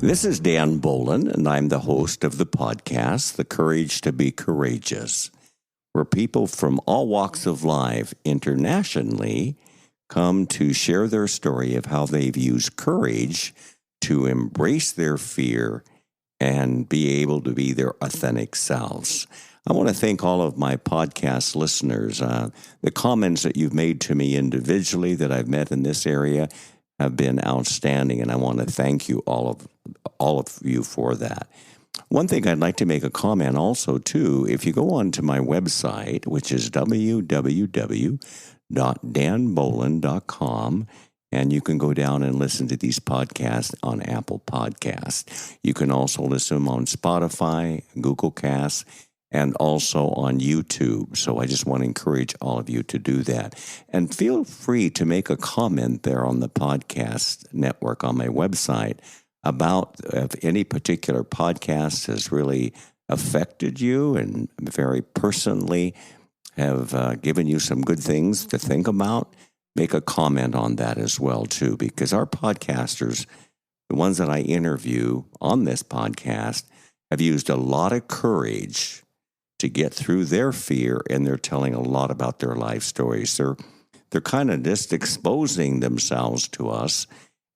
This is Dan Bolen, and I'm the host of the podcast, The Courage to Be Courageous, where people from all walks of life internationally come to share their story of how they've used courage to embrace their fear and be able to be their authentic selves. I want to thank all of my podcast listeners. The comments that you've made to me individually that I've met in this area have been outstanding, and I want to thank you, all of you, for that. One thing I'd like to make a comment also, too, if you go on to my website, which is www.danbolen.com, and you can go down and listen to these podcasts on Apple Podcasts. You can also listen to them on Spotify, Google Casts, and also on YouTube. So I just want to encourage all of you to do that. And feel free to make a comment there on the podcast network on my website about if any particular podcast has really affected you and very personally have given you some good things to think about. Make a comment on that as well, too, because our podcasters, the ones that I interview on this podcast, have used a lot of courage to get through their fear, and they're telling a lot about their life stories. They're kind of just exposing themselves to us,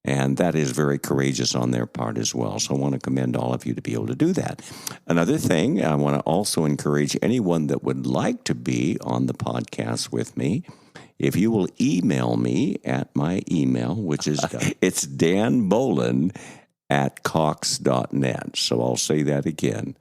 and that is very courageous on their part as well. So I want to commend all of you to be able to do that. Another thing, I want to also encourage anyone that would like to be on the podcast with me, if you will email me at my email, which is it's danbolen@cox.net. So I'll say that again.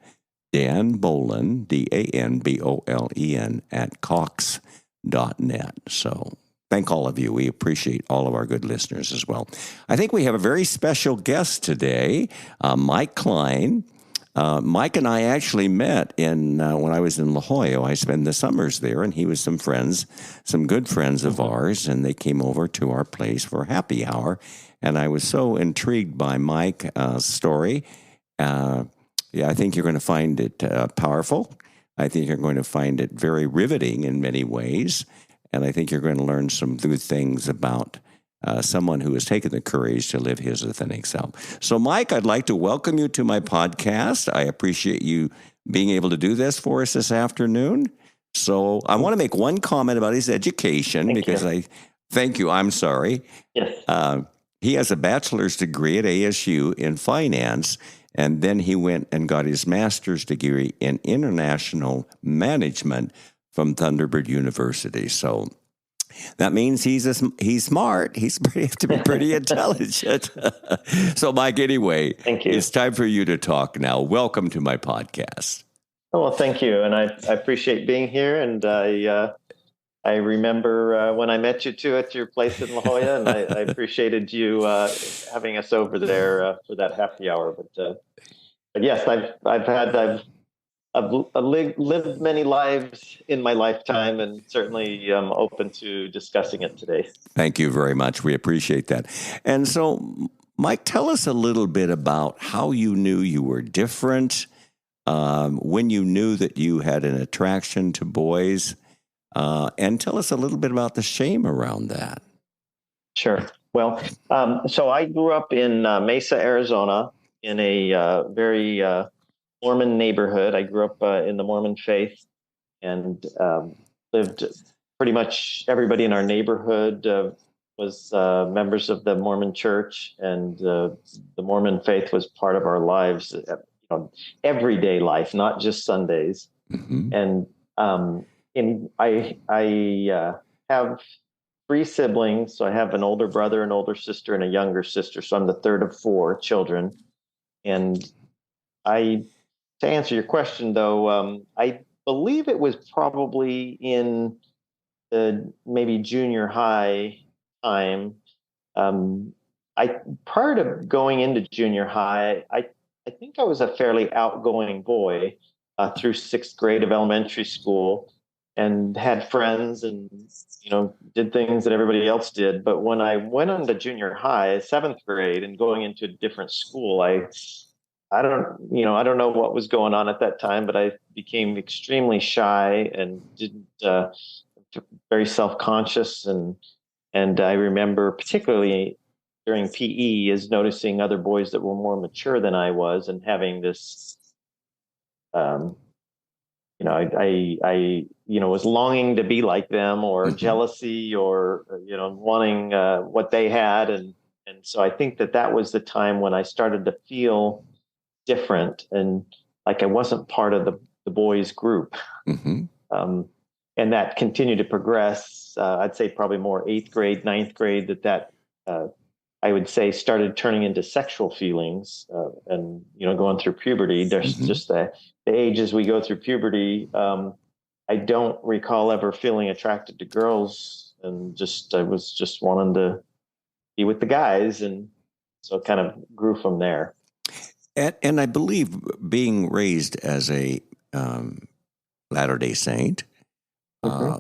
Dan Bolen, DANBOLEN, @cox.net. So thank all of you. We appreciate all of our good listeners as well. I think we have a very special guest today, Mike Klein. Mike and I actually met when I was in La Jolla. I spent the summers there, and he was some good friends of ours, and they came over to our place for happy hour. And I was so intrigued by Mike's story. I think you're going to find it powerful. I think you're going to find it very riveting in many ways. And I think you're going to learn some good things about someone who has taken the courage to live his authentic self. So, Mike, I'd like to welcome you to my podcast. I appreciate you being able to do this for us this afternoon. So I want to make one comment about his education Thank you. I'm sorry. Yes. He has a bachelor's degree at ASU in finance, and then he went and got his master's degree in international management from Thunderbird University. So that means he's smart. He's have to be pretty intelligent. So, Mike, anyway, thank you. It's time for you to talk now. Welcome to my podcast. Oh, well, thank you. And I appreciate being here. And I remember when I met you two at your place in La Jolla, and I appreciated you having us over there for that happy hour. But yes, I've lived many lives in my lifetime, and certainly open to discussing it today. Thank you very much. We appreciate that. And so, Mike, tell us a little bit about how you knew you were different, when you knew that you had an attraction to boys, and tell us a little bit about the shame around that. Sure. Well, so I grew up in Mesa, Arizona, in a very Mormon neighborhood. I grew up in the Mormon faith, and lived pretty much everybody in our neighborhood was members of the Mormon church, and the Mormon faith was part of our lives, everyday life, not just Sundays. Mm-hmm. And I have three siblings. So I have an older brother, an older sister, and a younger sister. So I'm the third of four children. And to answer your question, though, I believe it was probably in the maybe junior high time. Prior to going into junior high, I think I was a fairly outgoing boy through sixth grade of elementary school, and had friends and did things that everybody else did. But when I went on to junior high, seventh grade, and going into a different school, I don't know what was going on at that time, but I became extremely shy and very self-conscious. And I remember particularly during PE is noticing other boys that were more mature than I was and having this, um, was longing to be like them, or jealousy, or, wanting what they had. And so I think that was the time when I started to feel different and like I wasn't part of the boys group. And that continued to progress. I'd say probably more 8th grade, 9th grade, that I would say started turning into sexual feelings, and, going through puberty. There's just the ages we go through puberty. I don't recall ever feeling attracted to girls, and I was just wanting to be with the guys. And so it kind of grew from there. And I believe being raised as a Latter-day Saint,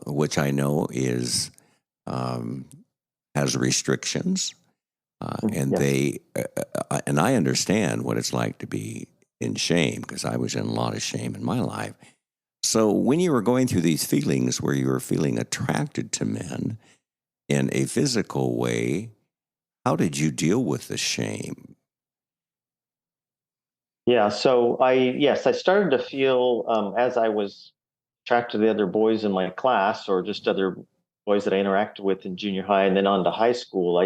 which I know is has restrictions, and and I understand what it's like to be in shame, because I was in a lot of shame in my life. So when you were going through these feelings where you were feeling attracted to men in a physical way, how did you deal with the shame? Yeah, so I started to feel, as I was attracted to the other boys in my class, or just other boys that I interacted with in junior high and then on to high school,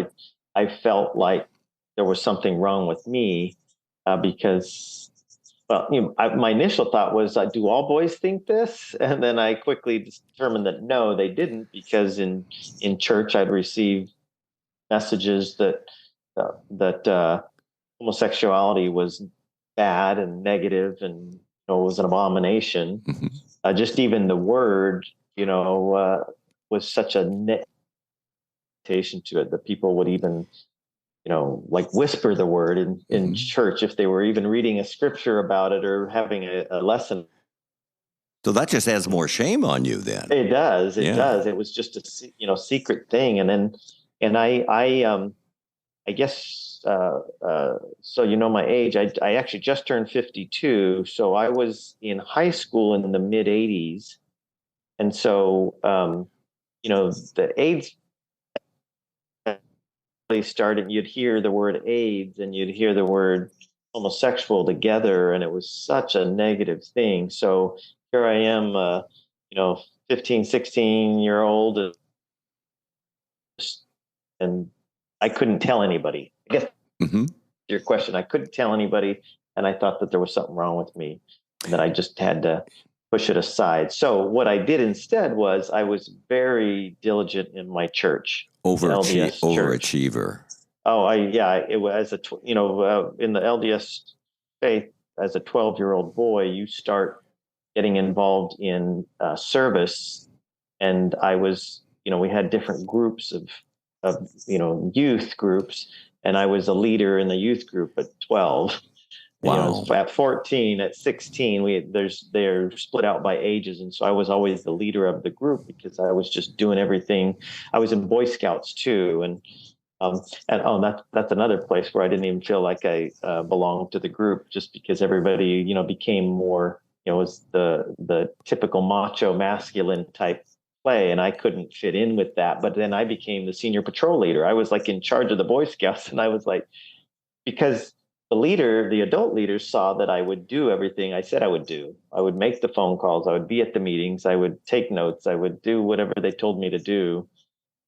I felt like there was something wrong with me, because, well, my initial thought was, do all boys think this? And then I quickly determined that no, they didn't, because in church I'd received messages that homosexuality was bad and negative, and was an abomination. Just even the word, was such a negation to it that people would even, like whisper the word in church if they were even reading a scripture about it or having a lesson. So that just adds more shame on you then. It does. It does. It was just a, secret thing. And I guess, so my age, I actually just turned 52. So I was in high school in the mid 80s. And so, the AIDS really started, you'd hear the word AIDS and you'd hear the word homosexual together, and it was such a negative thing. So here I am, 15, 16-year-old, and I couldn't tell anybody. I guess your question, I couldn't tell anybody, and I thought that there was something wrong with me, and that I just had to push it aside. So what I did instead was I was very diligent in my church. Overachiever. Oh, it was in the LDS faith, as a 12-year-old boy, you start getting involved in service. And I was, we had different groups of youth groups, and I was a leader in the youth group at 12. Wow. At 14, at 16, they're split out by ages. And so I was always the leader of the group because I was just doing everything. I was in Boy Scouts too. And that's another place where I didn't even feel like I belonged to the group, just because everybody, became more, was the typical macho masculine type play. And I couldn't fit in with that. But then I became the senior patrol leader. I was like in charge of the Boy Scouts. And I was like, because the adult leaders saw that I would do everything I said I would do. I would make the phone calls. I would be at the meetings. I would take notes. I would do whatever they told me to do.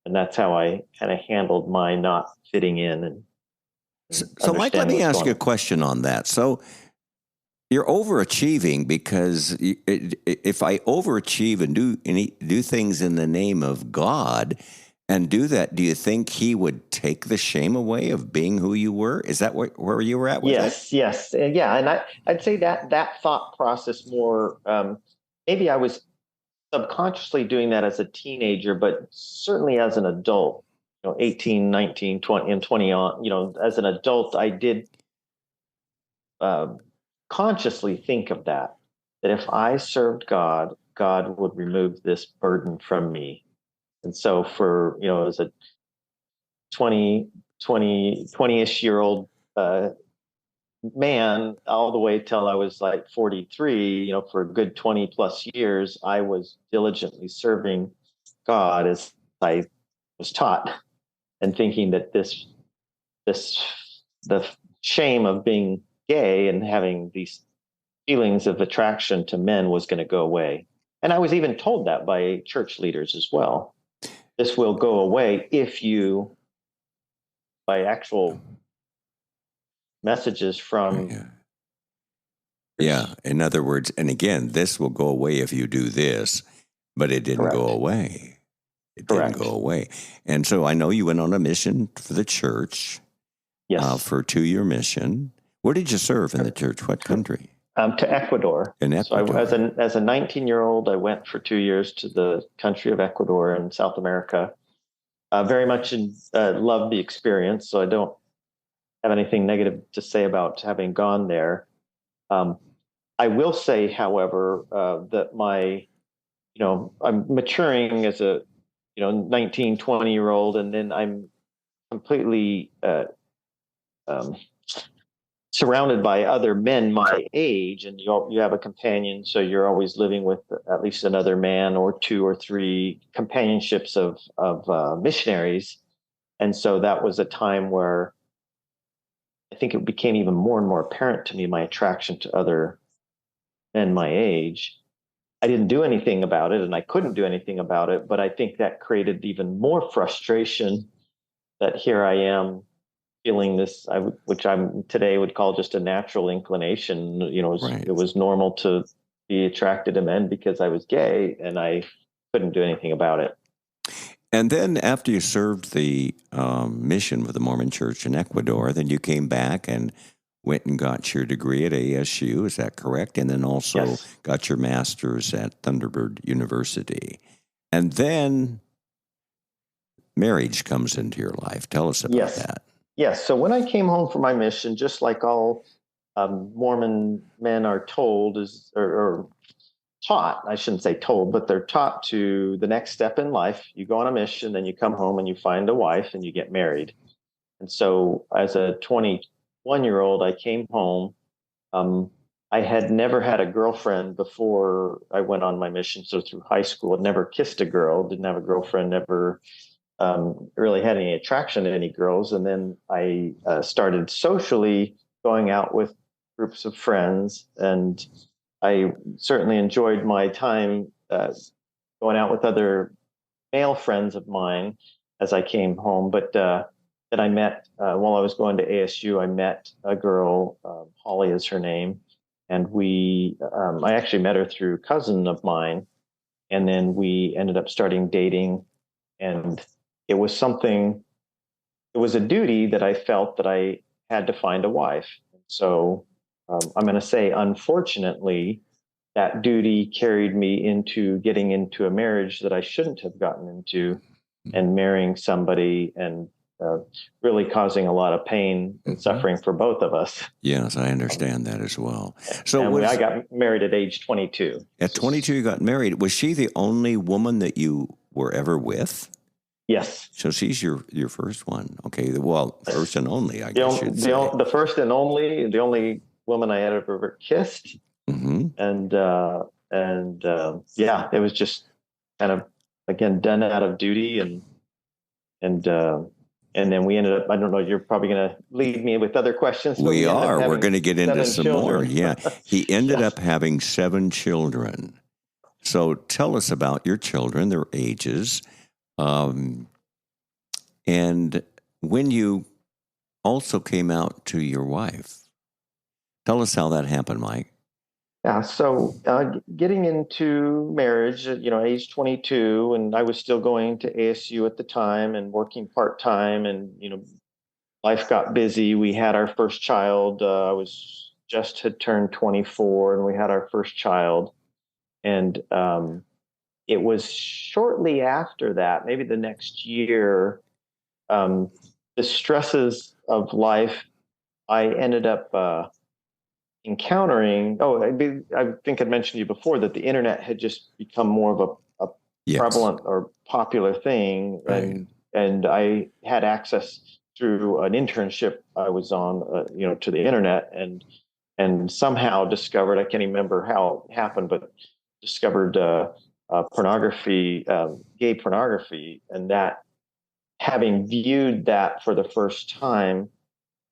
And that's how I kind of handled my not fitting in. So Mike, let me ask you a question on that. So you're overachieving, because if I overachieve and do things in the name of God and do that, do you think he would take the shame away of being who you were? Is that where you were at with it? Yes. Yeah. And I'd say that thought process more, maybe I was subconsciously doing that as a teenager, but certainly as an adult, 18, 19, 20, and 20 on, as an adult, I did consciously think of that if I served God, God would remove this burden from me. And so for, as a 20-ish year old man, all the way till I was like 43, for a good 20 plus years, I was diligently serving God as I was taught, and thinking that this the shame of being gay and having these feelings of attraction to men was going to go away. And I was even told that by church leaders as well. This will go away if you, by actual messages from. Yeah. In other words, and again, this will go away if you do this, but it didn't go away. It didn't go away. And so I know you went on a mission for the church. Yes. For a 2-year mission. Where did you serve in the church? What country? To Ecuador. In Ecuador. So as a 19-year-old, I went for 2 years to the country of Ecuador in South America. Very much loved the experience, so I don't have anything negative to say about having gone there. I will say, however, that I'm maturing as a 19, 20-year-old, and then I'm completely surrounded by other men my age, and you have a companion, so you're always living with at least another man or 2 or 3 companionships of missionaries. And so that was a time where I think it became even more and more apparent to me, my attraction to other men my age. I didn't do anything about it, and I couldn't do anything about it, but I think that created even more frustration that here I am feeling this, which I'm today would call just a natural inclination. It was normal to be attracted to men because I was gay, and I couldn't do anything about it. And then after you served the mission with the Mormon Church in Ecuador, then you came back and went and got your degree at ASU. Is that correct? And then also got your master's at Thunderbird University. And then marriage comes into your life. Tell us about that. Yes. So when I came home from my mission, just like all Mormon men are told or taught, I shouldn't say told, but they're taught to the next step in life. You go on a mission, then you come home and you find a wife and you get married. And so as a 21-year-old, I came home. I had never had a girlfriend before I went on my mission. So through high school, I'd never kissed a girl, didn't have a girlfriend, never really had any attraction to any girls. And then I started socially going out with groups of friends. And I certainly enjoyed my time going out with other male friends of mine as I came home. But then I met, while I was going to ASU, I met a girl, Holly is her name. And I actually met her through a cousin of mine. And then we ended up starting dating. And it was a duty that I felt that I had to find a wife. So I'm going to say, unfortunately, that duty carried me into getting into a marriage that I shouldn't have gotten into and marrying somebody and really causing a lot of pain and suffering for both of us. Yes, I understand that as well. So I got married at age 22. At 22, you got married. Was she the only woman that you were ever with? Yes. So she's your first one. Okay. Well, first and only, I guess you'd say. The first and only, the only woman I had ever kissed. Mm-hmm. And it was just kind of, again, done out of duty. And then we ended up, I don't know, you're probably going to lead me with other questions. We are. We're going to get into some more. Yeah. He ended up having 7 children. So tell us about your children, their ages. And when you also came out to your wife, tell us how that happened, Mike. Yeah, so getting into marriage at age 22, and I was still going to ASU at the time and working part-time, and life got busy. We had our first child. I had turned 24, and we had our first child, and it was shortly after that, maybe the next year, the stresses of life, I ended up encountering. I think I'd mentioned to you before that the internet had just become more of a prevalent or popular thing. Right. And I had access through an internship I was on, to the internet, and somehow discovered, I can't even remember how it happened, but discovered pornography, gay pornography, and that, having viewed that for the first time,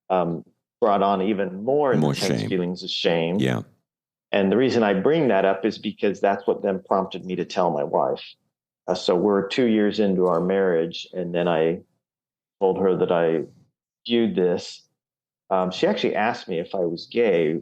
brought on even more More intense shame. feelings of shame. Yeah. And the reason I bring that up is because that's what then prompted me to tell my wife. So we're 2 years into our marriage, and then I told her that I viewed this. She actually asked me if I was gay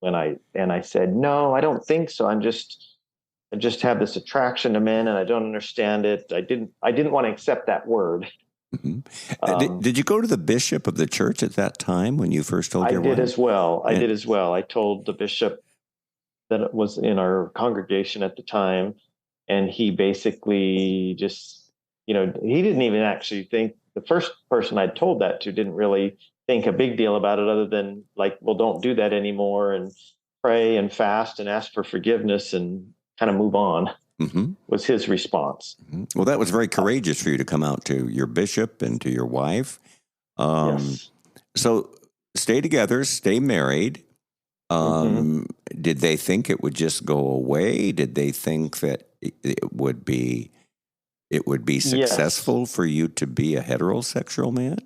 and I said, no, I don't think so. I just have this attraction to men and I don't understand it. I didn't want to accept that word. Mhm. Did you go to the bishop of the church at that time when you first told I your did wife? as well. I And, did as well. I told the bishop that was in our congregation at the time, and he basically just, he didn't even actually think, the first person I told that to didn't really think a big deal about it, other than like, well, don't do that anymore, and pray and fast and ask for forgiveness and kind of move on, mhm, was his response. mhm. Well, that was very courageous for you to come out to your bishop and to your wife. Um, Yes. so stay together, stay married. Hmm. Did they think it would just go away? Did they think that it would be Yes. successful for you to be a heterosexual man?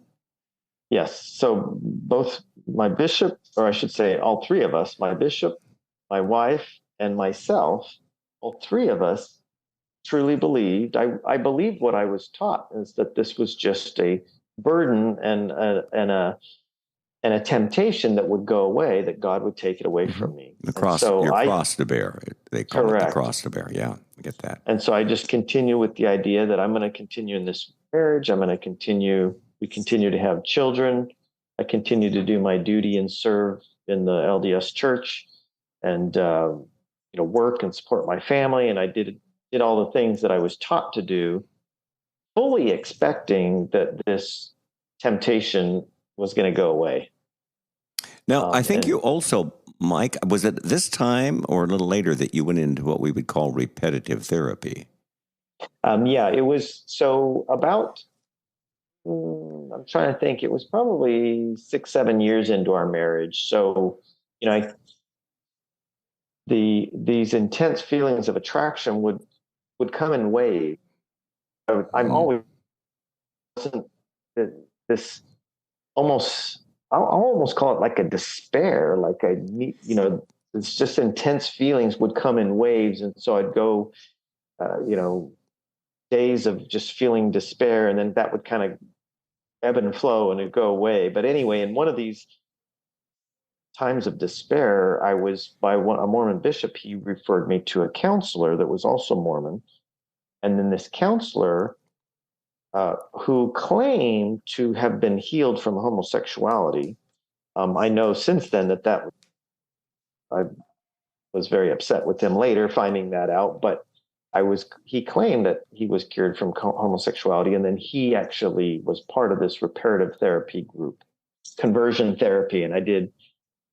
Yes. So both my bishop, or I should say, all three of us, my bishop, my wife, and myself, all three of us truly believed. I believed what I was taught is that this was just a burden and a temptation that would go away, that God would take it away Hmm. from me. The And cross, so your cross to bear. They call it the correct. cross to bear. Yeah, I get that. And so I just continue with the idea that I'm going to continue in this marriage. We continue to have children. I continue to do my duty and serve in the LDS church, and, work and support my family. And I did all the things that I was taught to do, fully expecting that this temptation was going to go away. Now, I think you And also, Mike, was it this time or a little later that you went into what we would call repetitive therapy? Yeah, it was so about, I'm trying to think, it was probably 6, 7 years into our marriage. So, you know, these intense feelings of attraction would come in waves. I'm Mm. always this almost, I'll almost call it like a despair, like I need, it's just intense feelings would come in waves. And so I'd go, days of just feeling despair, and then that would kind of ebb and flow and it'd go away. But anyway, in one of these times of despair, I was a Mormon bishop. He referred me to a counselor that was also Mormon. And then this counselor, who claimed to have been healed from homosexuality, I know since then that I was very upset with him later finding that out. But he claimed that he was cured from homosexuality. And then he actually was part of this reparative therapy group, conversion therapy. And I did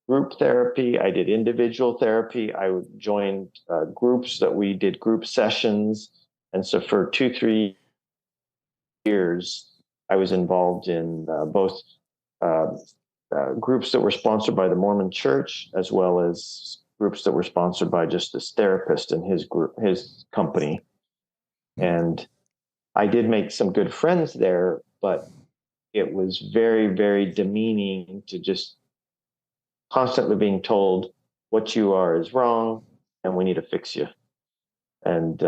group therapy. I did individual therapy. I joined groups that we did group sessions. And so for 2, 3 years, I was involved in both uh, groups that were sponsored by the Mormon Church, as well as groups that were sponsored by just this therapist and his company. And I did make some good friends there, but it was very, very demeaning to just constantly being told what you are is wrong and we need to fix you. And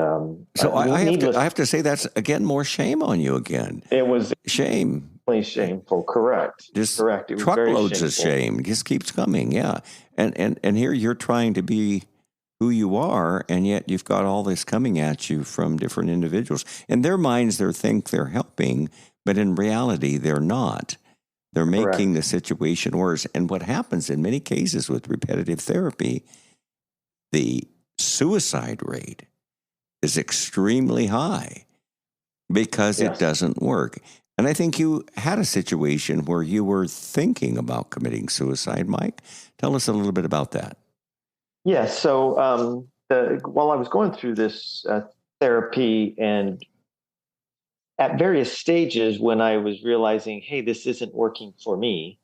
So I have to needless, I have to say that's again more shame on you again. it was Shame, really shameful. Correct. just Correct. It was very truckloads of shameful. shame just keeps coming. Yeah, and here you're trying to be who you are, and yet you've got all this coming at you from different individuals. In their minds, they think they're helping, but in reality, they're not. They're making the Correct. situation worse. And what happens in many cases with repetitive therapy, the suicide rate is extremely high because it Yes. doesn't work. And I think you had a situation where you were thinking about committing suicide, Mike. Tell us a little bit about that. Yes. So while I was going through this therapy, and at various stages when I was realizing, hey, this isn't working for me.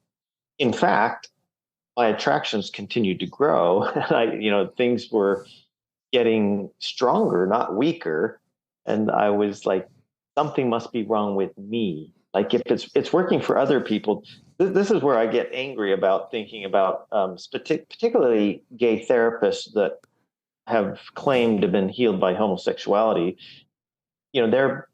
In fact, my attractions continued to grow. Things were getting stronger, not weaker. And I was like, something must be wrong with me. Like if it's working for other people, this is where I get angry about thinking about particularly gay therapists that have claimed to have been healed by homosexuality. They're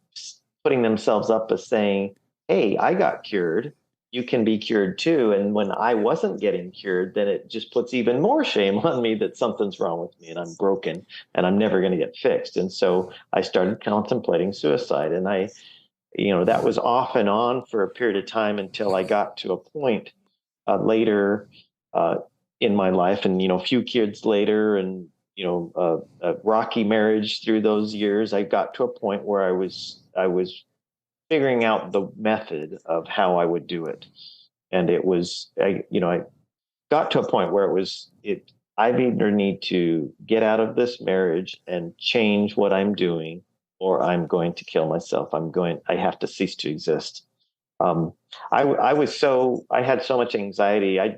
putting themselves up as saying, hey, I got cured, you can be cured too. And when I wasn't getting cured, then it just puts even more shame on me that something's wrong with me and I'm broken and I'm never going to get fixed. And so I started contemplating suicide. And that was off and on for a period of time until I got to a point later in my life, and a few kids later, and a rocky marriage through those years. I got to a point where I was figuring out the method of how I would do it, and I got to a point where I either need to get out of this marriage and change what I'm doing, or I'm going to kill myself. I have to cease to exist. Um, I had so much anxiety. I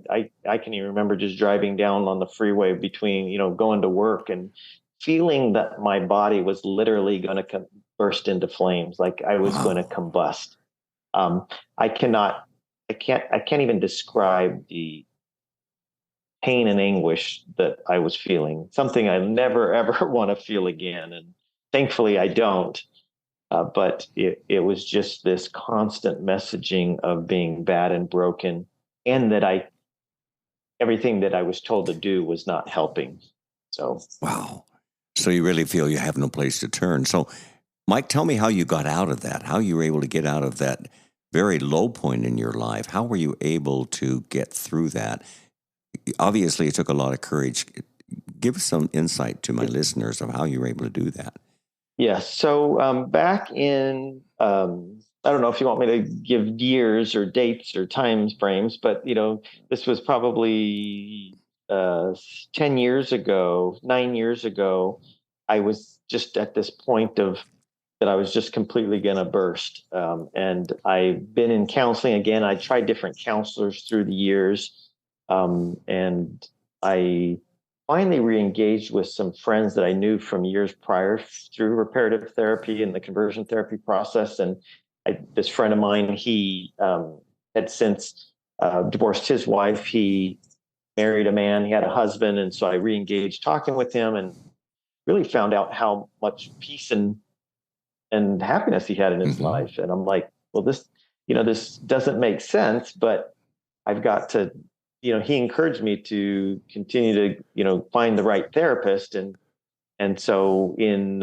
can even remember just driving down on the freeway between, going to work and feeling that my body was literally going to burst into flames, like I was going to combust. Um, I cannot, I can't even describe the pain and anguish that I was feeling, something I never, ever want to feel again. And thankfully I don't. But it was just this constant messaging of being bad and broken, and that everything that I was told to do was not helping. So, wow. So you really feel you have no place to turn. So, Mike, tell me how you got out of that, how you were able to get out of that very low point in your life. How were you able to get through that? Obviously, it took a lot of courage. Give some insight to my listeners of how you were able to do that. yes. So back in, I don't know if you want me to give years or dates or time frames, but this was probably 10 years ago, 9 years ago. I was just at this point of that I was just completely going to burst. And I've been in counseling again. I tried different counselors through the years. And I finally re-engaged with some friends that I knew from years prior through reparative therapy and the conversion therapy process. And this friend of mine, he had since divorced his wife. He married a man. He had a husband. And so I re-engaged talking with him and really found out how much peace and happiness he had in his life. And I'm like, well, this doesn't make sense, but I've got to, he encouraged me to continue to, find the right therapist. And so in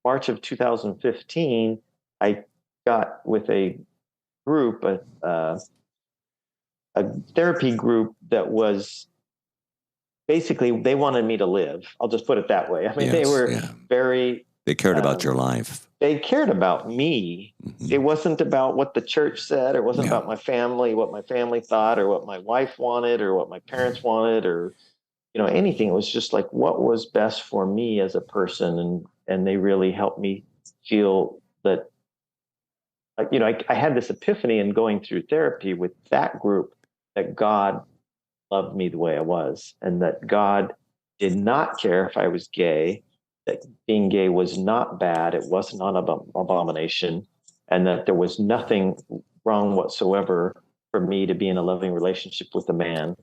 March of 2015, I got with a group, a therapy group that was basically, they wanted me to live. I'll just put it that way. I mean, they were they cared about your life. They cared about me. It wasn't about what the church said. It wasn't about my family, what my family thought, or what my wife wanted, or what my parents wanted, or anything. It was just like what was best for me as a person, and they really helped me feel that. I had this epiphany in going through therapy with that group that God loved me the way I was, and that God did not care if I was gay, that being gay was not bad, it wasn't an abomination, and that there was nothing wrong whatsoever for me to be in a loving relationship with a man.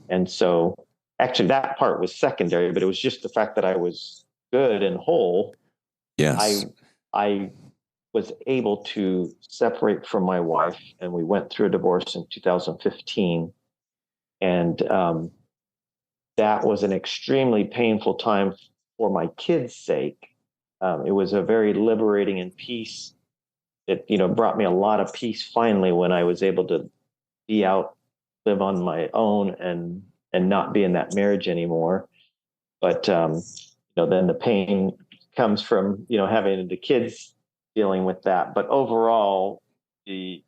And so actually that part was secondary, but it was just the fact that I was good and whole. Yes. I was able to separate from my wife, and we went through a divorce in 2015. And that was an extremely painful time for my kids' sake. It was a very liberating and peace. It brought me a lot of peace finally when I was able to be out, live on my own, and not be in that marriage anymore. But then the pain comes from having the kids dealing with that. But overall, the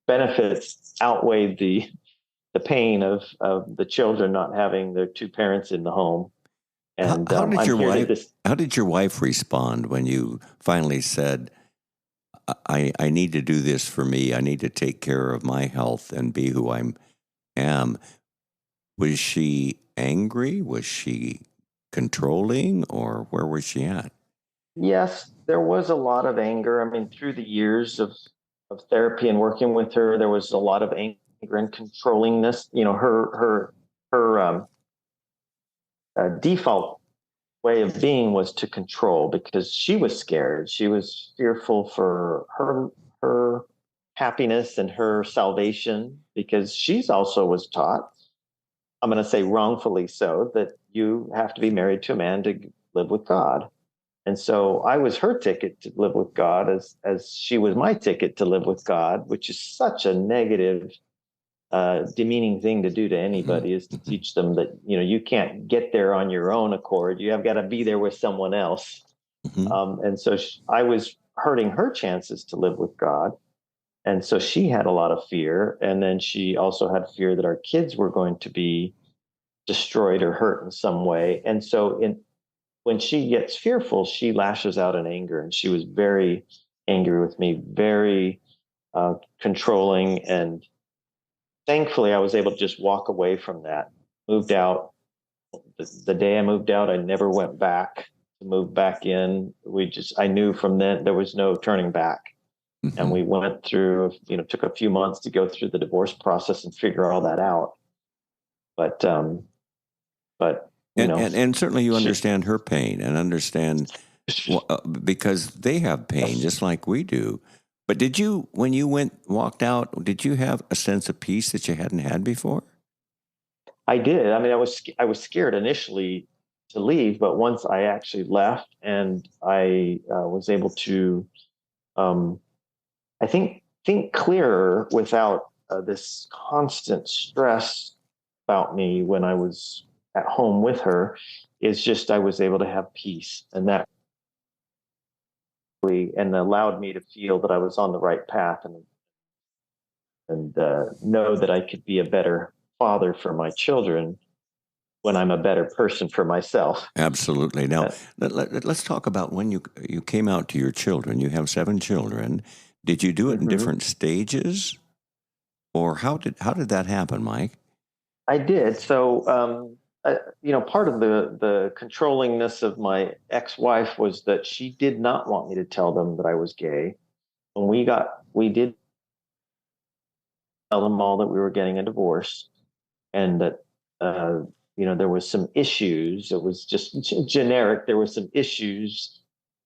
benefits outweighed the pain of the children not having their two parents in the home. And how did your wife respond when you finally said, I need to do this for me. I need to take care of my health and be who I am. Was she angry? Was she controlling, or where was she at? Yes, there was a lot of anger. I mean, through the years of therapy and working with her, there was a lot of anger and controllingness. Her default way of being was to control because she was scared. She was fearful for her happiness and her salvation, because she's also was taught, I'm going to say wrongfully so, that you have to be married to a man to live with God. And so I was her ticket to live with God as she was my ticket to live with God, which is such a negative, demeaning thing to do to anybody, is to teach them that, you can't get there on your own accord. You have got to be there with someone else. And so I was hurting her chances to live with God. And so she had a lot of fear. And then she also had fear that our kids were going to be destroyed or hurt in some way. And so when she gets fearful, she lashes out in anger. And she was very angry with me, very controlling. And thankfully, I was able to just walk away from that. Moved out. The day I moved out, I never went back to move back in. I knew from then there was no turning back. And we went through, took a few months to go through the divorce process and figure all that out. But and certainly you understand her pain and understand because they have pain just like we do. But did you, when you walked out, did you have a sense of peace that you hadn't had before? I did. I mean, I was scared initially to leave, but once I actually left and I was able to, I think clearer without this constant stress about me when I was at home with her, is just I was able to have peace, and that and allowed me to feel that I was on the right path, and know that I could be a better father for my children when I'm a better person for myself. Absolutely. Now, let's talk about when you came out to your children. You have 7 children. Did you do it in different stages, or how did that happen, Mike? I did. So, part of the controllingness of my ex-wife was that she did not want me to tell them that I was gay. When we did tell them all that we were getting a divorce, and that, there was some issues. It was just generic. There were some issues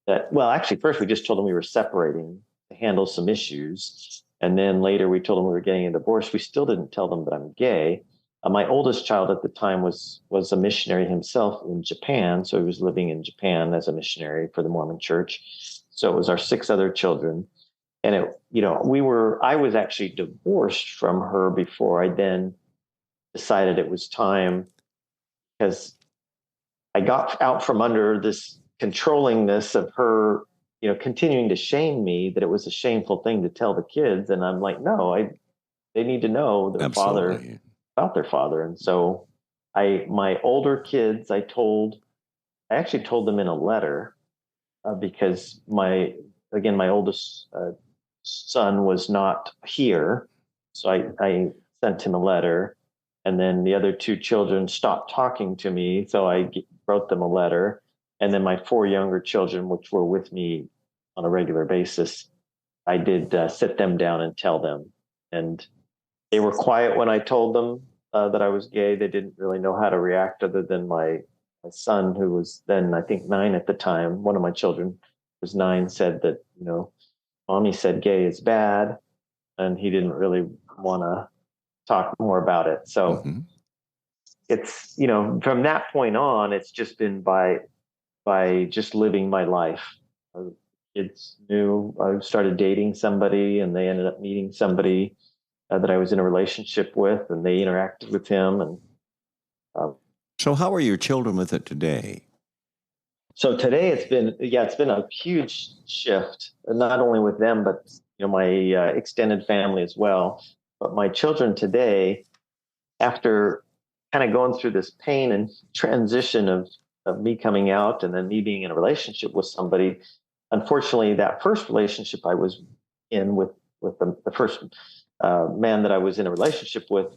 that, well, actually, first we just told them we were separating to handle some issues. And then later we told them we were getting a divorce. We still didn't tell them that I'm gay. My oldest child at the time was a missionary himself in Japan. So he was living in Japan as a missionary for the Mormon church. So it was our 6 other children. And I was actually divorced from her before I then decided it was time, because I got out from under this controllingness of her, continuing to shame me, that it was a shameful thing to tell the kids. And I'm like, no, they need to know their father about their father. And so my older kids, I actually told them in a letter, because my oldest son was not here. So I sent him a letter, and then the other 2 children stopped talking to me. So I wrote them a letter. And then my 4 younger children, which were with me on a regular basis, I did sit them down and tell them. And they were quiet when I told them that I was gay. They didn't really know how to react, other than my son, who was then, I think, 9 at the time. One of my children was 9, said that, Mommy said gay is bad. And he didn't really want to talk more about it. So it's, from that point on, it's just been by just living my life. Kids knew I started dating somebody, and they ended up meeting somebody that I was in a relationship with, and they interacted with him. And so how are your children with it today? So today it's been a huge shift, not only with them, but my extended family as well. But my children today, after kind of going through this pain and transition of me coming out and then me being in a relationship with somebody, unfortunately, that first relationship I was in with the first man that I was in a relationship with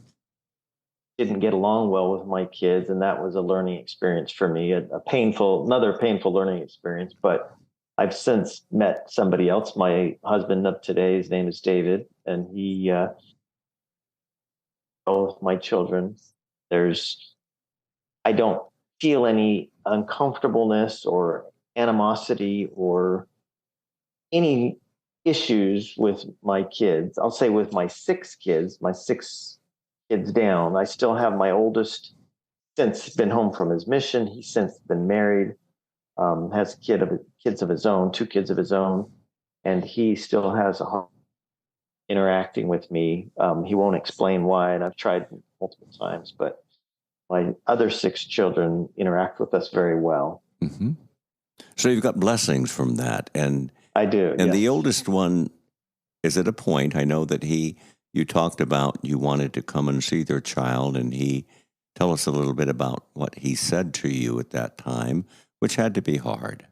didn't get along well with my kids, and that was a learning experience for me, another painful learning experience. But I've since met somebody else. My husband of today, his name is David, and he, both my children, I don't feel any uncomfortableness or animosity or any issues with my kids. I'll say with my six kids down. I still have my oldest since been home from his mission. He's since been married, has kids of his own, two kids of his own, and he still has a hard interacting with me. He won't explain why, and I've tried multiple times, but my other six children interact with us very well. Mm-hmm. So you've got blessings from that, and I do. And yes. the oldest one is at a point. I know that you talked about you wanted to come and see their child, and tell us a little bit about what he said to you at that time, which had to be hard.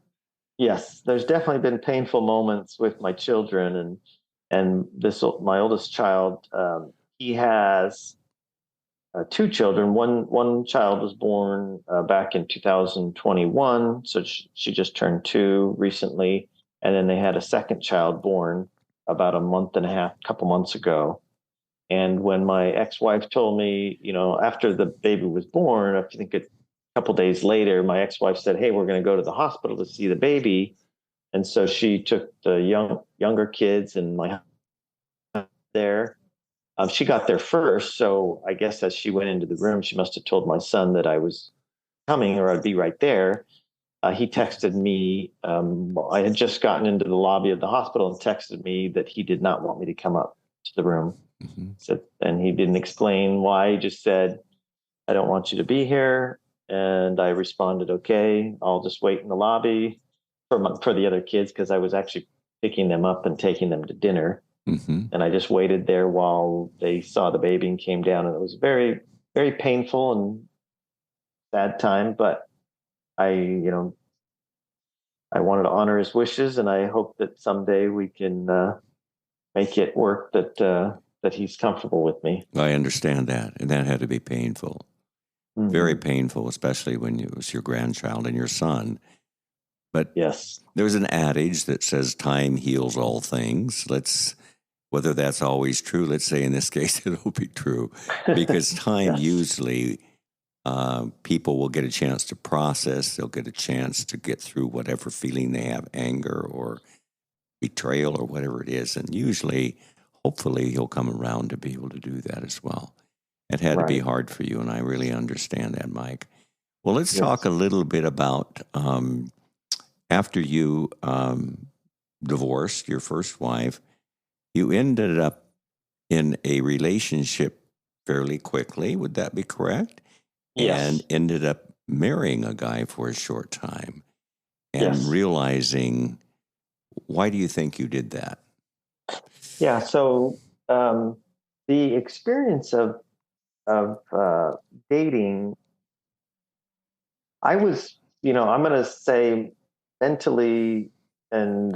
Yes, there's definitely been painful moments with my children, and my oldest child. He has two children. One child was born back in 2021, so she just turned 2 recently, and then they had a second child born about a month and a half, couple months ago. And when my ex-wife told me, after the baby was born, I think a couple days later, my ex-wife said, "Hey, we're going to go to the hospital to see the baby." And so she took the younger kids and my there. She got there first, so I guess as she went into the room, she must have told my son that I was coming or I'd be right there. He texted me. I had just gotten into the lobby of the hospital and texted me that he did not want me to come up to the room. Mm-hmm. And he didn't explain why. He just said, "I don't want you to be here." And I responded, "Okay, I'll just wait in the lobby for the other kids," because I was actually picking them up and taking them to dinner. Mm-hmm. And I just waited there while they saw the baby and came down. And it was very, very painful and sad time. But I wanted to honor his wishes, and I hope that someday we can make it work that he's comfortable with me. I understand that, and that had to be painful. Mm-hmm. Very painful, especially when it was your grandchild and your son. But yes, there's an adage that says time heals all things. Whether that's always true, let's say in this case it'll be true, because time yes. Usually people will get a chance to process. They'll get a chance to get through whatever feeling they have, anger or betrayal or whatever it is. And usually, hopefully, he'll come around to be able to do that as well. It had right. to be hard for you, and I really understand that, Mike. Well, let's yes. talk a little bit about after you divorced your first wife, you ended up in a relationship fairly quickly. Would that be correct? Yes. And ended up marrying a guy for a short time and yes. realizing, why do you think you did that? Yeah. So the experience of dating, I was, I'm going to say mentally and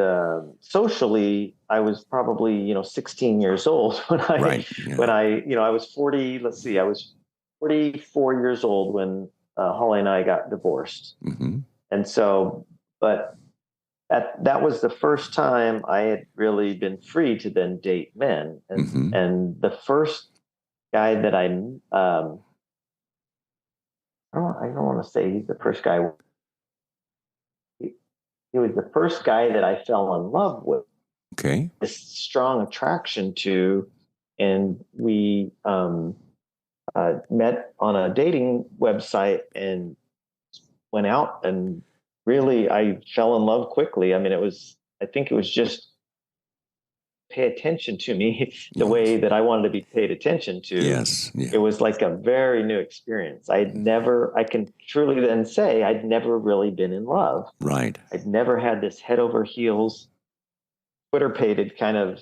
socially, I was probably, 16 years old when I, I was 40, I was 44 years old when Holly and I got divorced. Mm-hmm. And so, but that was the first time I had really been free to then date men. And, mm-hmm. and the first guy that I don't want to say he's the first guy. He was the first guy that I fell in love with. Okay. This strong attraction to, and we met on a dating website and went out, and really I fell in love quickly. I mean, I think it was just pay attention to me the yes. way that I wanted to be paid attention to. Yes. Yeah. It was like a very new experience. I can truly then say I'd never really been in love. Right. I'd never had this head over heels, Twitter-pated kind of,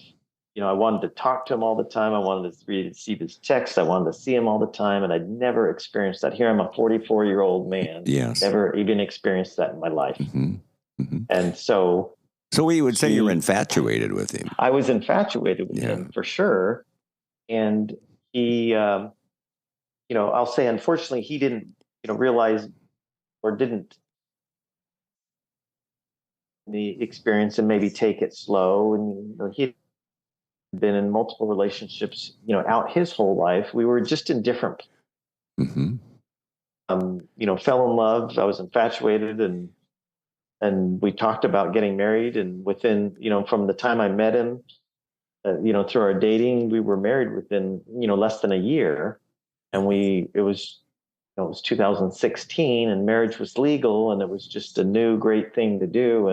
I wanted to talk to him all the time. I wanted to receive his texts. I wanted to see him all the time. And I'd never experienced that. Here I'm a 44-year-old man. Yes. Never even experienced that in my life. Mm-hmm. Mm-hmm. And so we would say you were infatuated with him. I was infatuated with him for sure. And he, I'll say, unfortunately, he didn't, realize or didn't the experience and maybe take it slow. And he'd been in multiple relationships, out his whole life. We were just in different. Mm-hmm. Fell in love. I was infatuated, and we talked about getting married. And within, from the time I met him, through our dating, we were married within, less than a year. And it was 2016, and marriage was legal, and it was just a new great thing to do.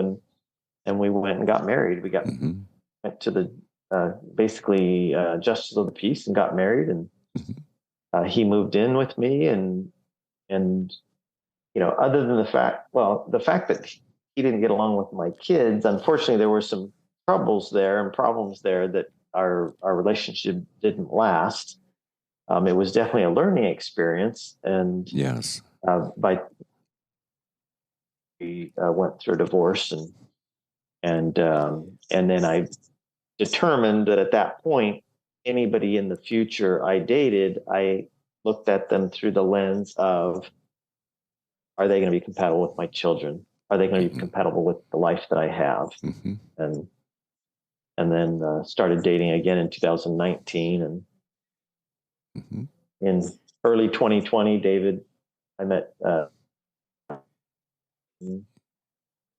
And we went and got married. We Mm-hmm. went to the basically justice of the peace and got married. And he moved in with me, and other than the fact that he didn't get along with my kids, unfortunately, there were some troubles there and problems there that our relationship didn't last. It was definitely a learning experience, and Yes. We went through a divorce, and then I determined that at that point, anybody in the future I dated, I looked at them through the lens of, are they going to be compatible with my children? Are they going to be compatible with the life that I have? Mm-hmm. And then started dating again in 2019, and in early 2020, David, I met, and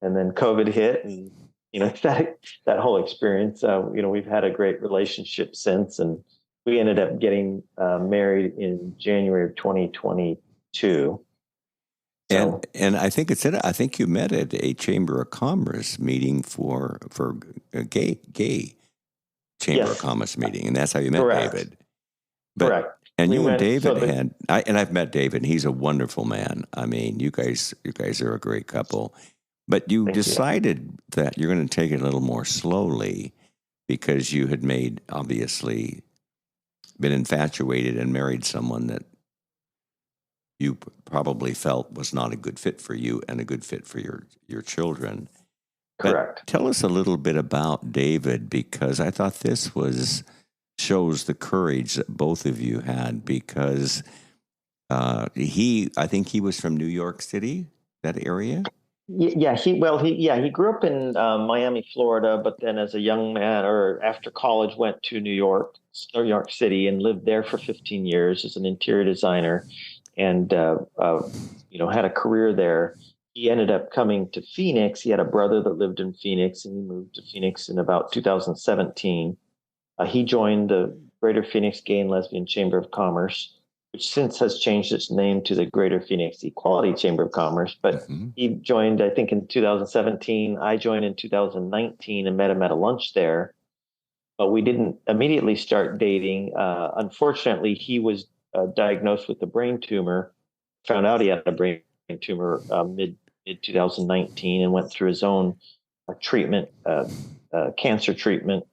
then COVID hit, and that whole experience. We've had a great relationship since, and we ended up getting married in January of 2022. So, And I think you met at a Chamber of Commerce meeting for a gay Chamber of yes, Commerce meeting, and that's how you met correct. David. Correct. And you and David I've met David, and he's a wonderful man. I mean, you guys are a great couple. But you decided that you're going to take it a little more slowly because you had obviously been infatuated and married someone that you probably felt was not a good fit for you and a good fit for your children. Correct. But tell us a little bit about David, because I thought this shows the courage that both of you had, because I think he was from New York City, that area. Yeah, he grew up in Miami, Florida, but then as a young man or after college went to New York City, and lived there for 15 years as an interior designer, and had a career there. He ended up coming to Phoenix. He had a brother that lived in Phoenix, and he moved to Phoenix in about 2017. He joined the Greater Phoenix Gay and Lesbian Chamber of Commerce, which since has changed its name to the Greater Phoenix Equality Chamber of Commerce. But he joined, I think, in 2017. I joined in 2019 and met him at a lunch there. But we didn't immediately start dating. Unfortunately, he was diagnosed with a brain tumor, found out he had a brain tumor mid 2019, and went through his own treatment, cancer treatment.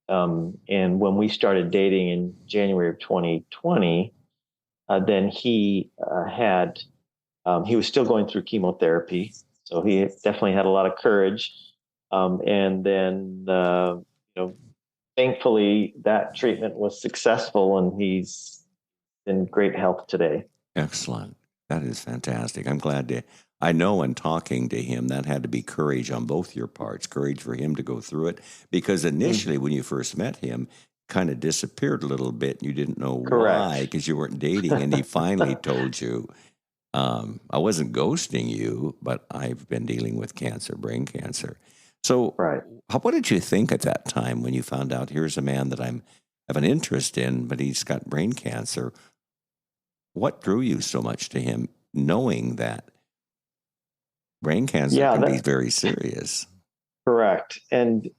And when we started dating in January of 2020, then he was still going through chemotherapy. So he definitely had a lot of courage. And then, thankfully that treatment was successful, and he's in great health today. Excellent. That is fantastic. I'm glad I know in talking to him, that had to be courage on both your parts, courage for him to go through it, because initially when you first met him, kind of disappeared a little bit. You didn't know why, because you weren't dating. And he finally told you, I wasn't ghosting you, but I've been dealing with brain cancer. So what did you think at that time when you found out, here's a man that I have an interest in, but he's got brain cancer? What drew you so much to him, knowing that brain cancer can be very serious? Correct. And,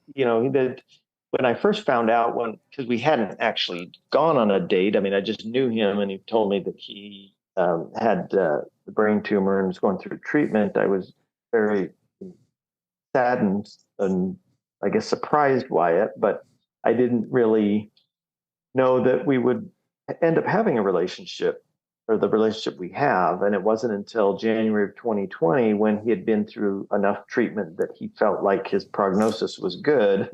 when I first found out, because we hadn't actually gone on a date, I mean, I just knew him, and he told me that he had the brain tumor and was going through treatment. I was very saddened and I guess surprised by it, but I didn't really know that we would end up having a relationship, or the relationship we have. And it wasn't until January of 2020, when he had been through enough treatment that he felt like his prognosis was good,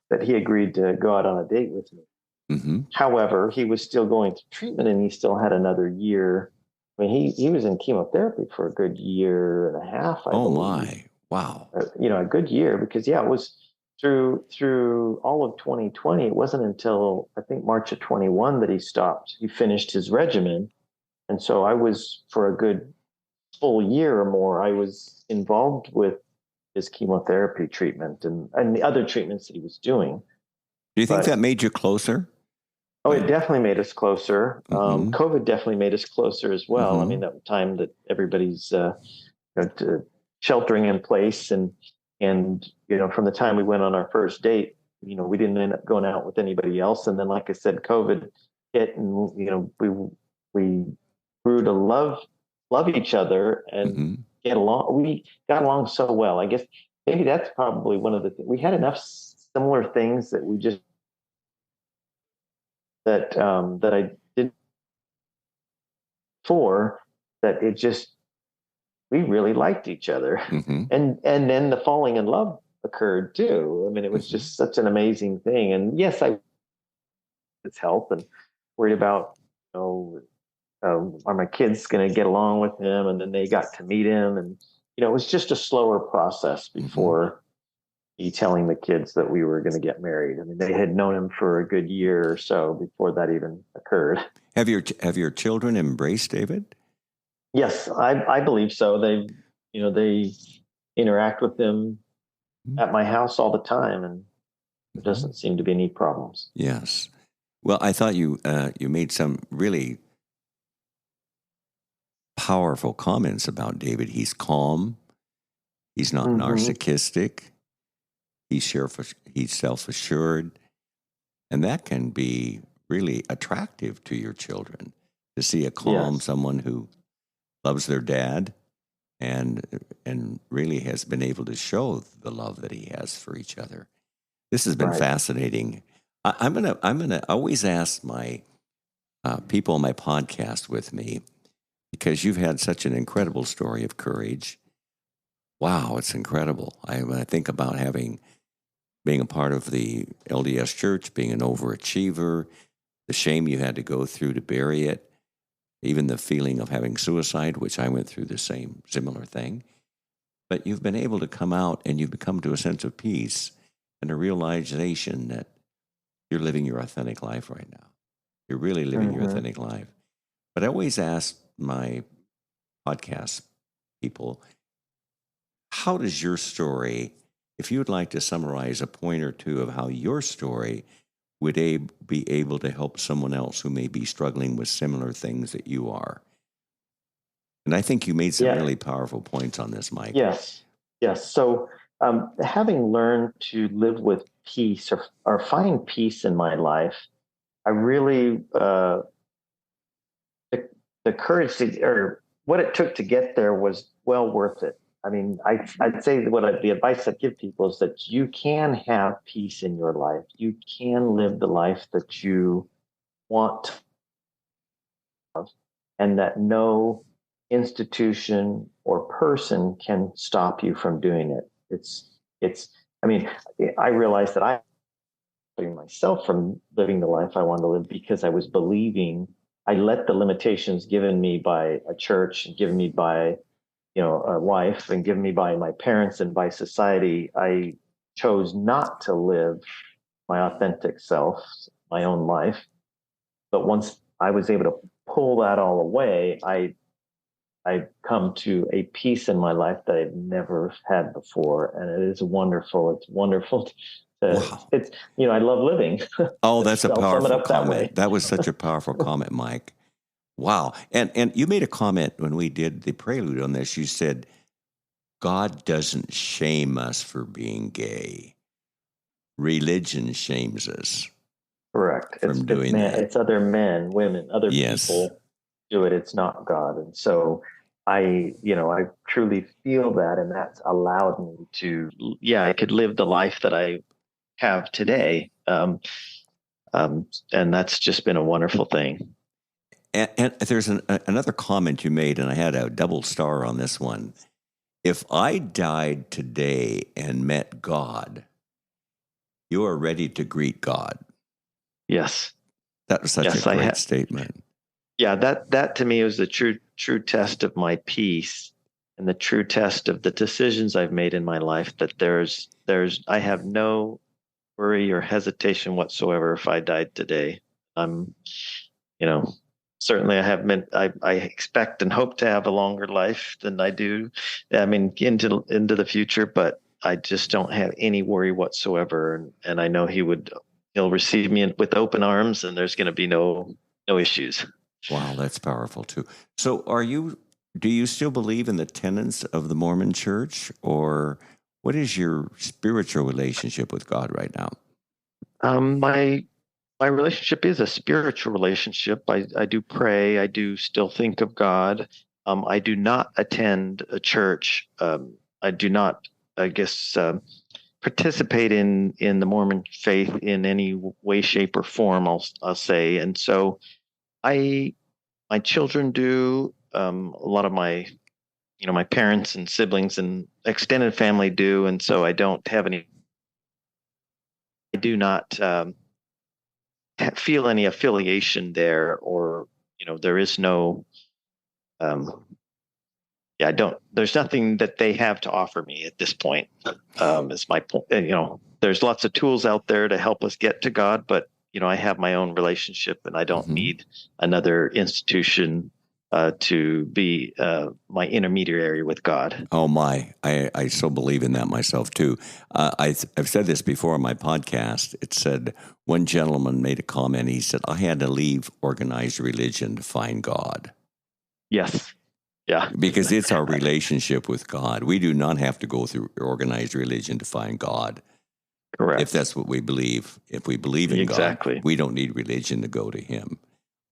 that he agreed to go out on a date with me. Mm-hmm. However, he was still going through treatment, and he still had another year. I mean, he was in chemotherapy for a good year and a half. I believe. My. Wow. A good year, because it was through all of 2020. It wasn't until I think March of 21 that he stopped. He finished his regimen. And so I was, for a good full year or more, I was involved with his chemotherapy treatment and the other treatments that he was doing. Do you think that made you closer? Oh, it definitely made us closer. Mm-hmm. COVID definitely made us closer as well. Mm-hmm. I mean, that time that everybody's sheltering in place, and from the time we went on our first date, we didn't end up going out with anybody else. And then, like I said, COVID hit, and we grew to love each other and Mm-hmm. get along. We got along so well. I guess maybe that's probably one of the things. We had enough similar things that we just that I did before, that it just, we really liked each other. Mm-hmm. And then the falling in love occurred too. I mean, it was Mm-hmm. just such an amazing thing. And yes, I his health and worried about, are my kids going to get along with him? And then they got to meet him, and it was just a slower process before me telling the kids that we were going to get married. I mean, they had known him for a good year or so before that even occurred. Have your children embraced David? Yes, I believe so. They interact with him at my house all the time, and there doesn't seem to be any problems. Yes. Well, I thought you made some really powerful comments about David. He's calm. He's not narcissistic. He's self-assured. And that can be really attractive to your children, to see a calm someone who loves their dad and really has been able to show the love that he has for each other. This has been fascinating. I'm gonna always ask my people on my podcast with me, because you've had such an incredible story of courage. Wow, it's incredible. When I think about being a part of the LDS Church, being an overachiever, the shame you had to go through to bury it, even the feeling of having suicide, which I went through the similar thing. But you've been able to come out, and you've come to a sense of peace and a realization that you're living your authentic life right now. You're really living your authentic life. But I always ask my podcast people, how does your story, if you would like to summarize a point or two of how your story would be able to help someone else who may be struggling with similar things that you are? And I think you made some really powerful points on this, Mike. Yes. So having learned to live with peace or find peace in my life, I really, the courage or what it took to get there was well worth it. I mean, I'd say the advice I give people is that you can have peace in your life. You can live the life that you want to have, and that no institution or person can stop you from doing it. I mean, I realized that I myself from living the life I wanted to live because I was believing. I let the limitations given me by a church and given me by a wife and given me by my parents and by society. I chose not to live my authentic self, my own life. But once I was able to pull that all away, I come to a peace in my life that I've never had before, and it is wonderful. It's wonderful. Wow. It's I love living. Oh, that's a powerful comment. That That was such a powerful comment, Mike. Wow. And you made a comment when we did the prelude on this. You said, God doesn't shame us for being gay. Religion shames us. Correct. From doing that. It's other men, women, other people do it. It's not God. And so I truly feel that, and that's allowed me to, I could live the life that I have today. And that's just been a wonderful thing. And there's another comment you made, and I had a double star on this one. If I died today and met God, you are ready to greet God. Yes. That was such a great statement. Yeah, that to me was the true test of my peace. and the true test of the decisions I've made in my life, that I have no worry or hesitation whatsoever if I died today. I'm, you know, certainly I expect and hope to have a longer life than I do. I mean, into the future, but I just don't have any worry whatsoever. And I know he'll receive me with open arms, and there's going to be no issues. Wow, that's powerful too. So do you still believe in the tenets of the Mormon church, or what is your spiritual relationship with God right now? My relationship is a spiritual relationship. I do pray. I do still think of God. I do not attend a church. I do not, I guess, participate in the Mormon faith in any way, shape, or form. I'll say, and so my children do. A lot of my parents and siblings and extended family do, and so I don't have any. I do not feel any affiliation there, or there is no. I don't. There's nothing that they have to offer me at this point. Is my point. There's lots of tools out there to help us get to God, but I have my own relationship, and I don't need another institution to be my intermediary with God. Oh my, I so believe in that myself too. I've said this before on my podcast. It said one gentleman made a comment. He said, I had to leave organized religion to find God. Yes. Yeah. Because it's our relationship with God. We do not have to go through organized religion to find God. Correct. If that's what we believe. If we believe in God, we don't need religion to go to him.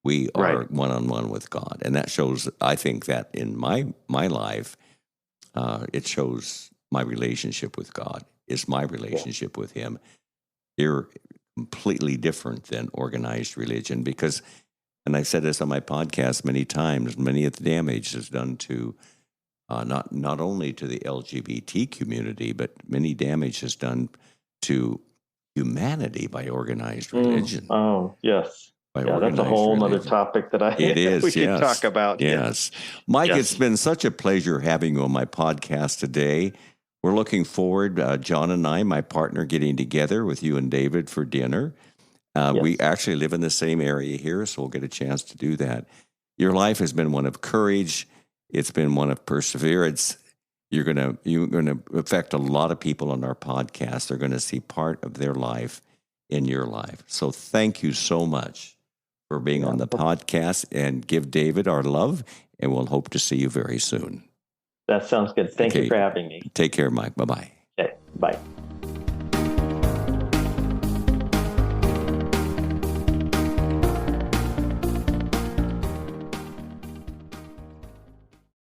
We are one-on-one with God. And that shows, I think that in my life, it shows my relationship with God is my relationship with him. They're completely different than organized religion because, and I've said this on my podcast many times, many of the damage is done to not only to the LGBT community, but many damage is done to humanity by organized religion. Oh, yes. That's a whole other topic that we can talk about. Yes. Mike, it's been such a pleasure having you on my podcast today. We're looking forward, John and I, my partner, getting together with you and David for dinner. We actually live in the same area here, so we'll get a chance to do that. Your life has been one of courage. It's been one of perseverance. You're gonna affect a lot of people on our podcast. They're going to see part of their life in your life. So thank you so much for being on the podcast, and give David our love, and we'll hope to see you very soon. That sounds good. Thank you for having me. Take care, Mike. Bye-bye. Okay, bye.